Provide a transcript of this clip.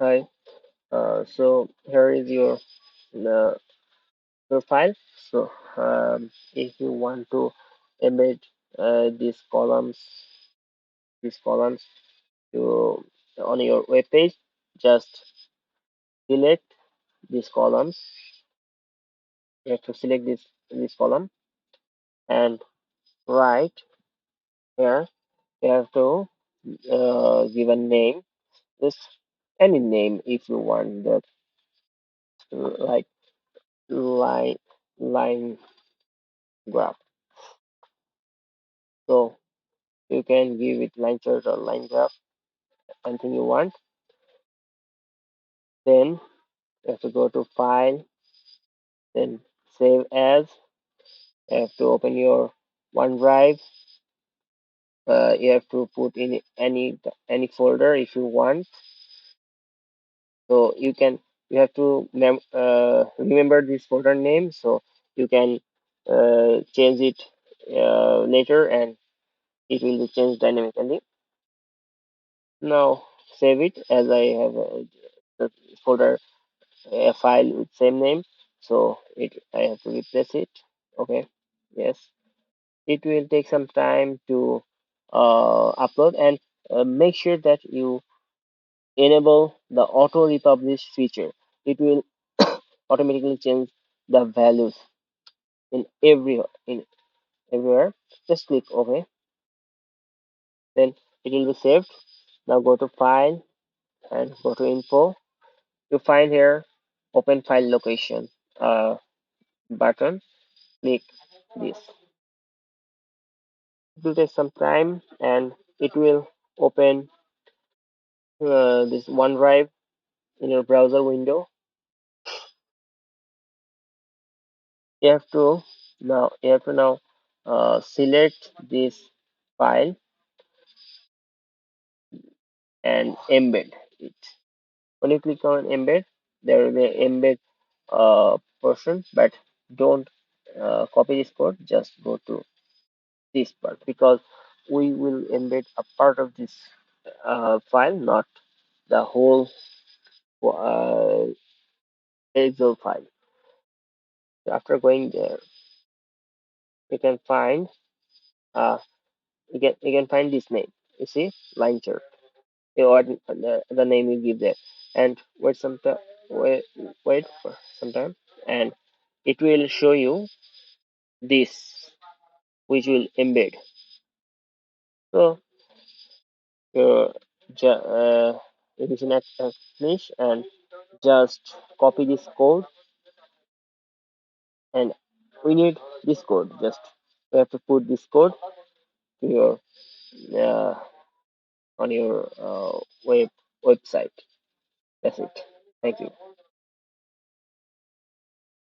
Hi. So here is uh, your file. So if you want to embed these columns to on your web page, just select these columns. You have to select this column and right here you have to give a name, just any name if you want that, like line line graph. So you can give it line chart or line graph, anything you want. Then you have to go to file, then save as. You have to open your OneDrive. You have to put in any folder if you want. So you have to remember this folder name, so you can change it later, and it will be changed dynamically. Now save it as I have the folder, a file with same name, so I have to replace it. Okay, yes, it will take some time to upload, and make sure that you enable the auto republish feature. It will automatically change the values in everywhere. Just click OK, then it will be saved. Now go to file and go to info. You find here open file location button. Click this. It will take some time and it will open this OneDrive in your browser window. You have to now select this file and embed it. When you click on embed, there will be an embed portion, but don't copy this code. Just go to this part because we will embed a part of this file, not the whole uh, Excel file. So after going there, you can find uh, you can find this name. You see, line chart. Or the name you give there, and wait wait for some time, and it will show you this, which will embed. So uh, revision at finish, and just copy this code, and we need this code. Just we have to put this code to your uh, on your website.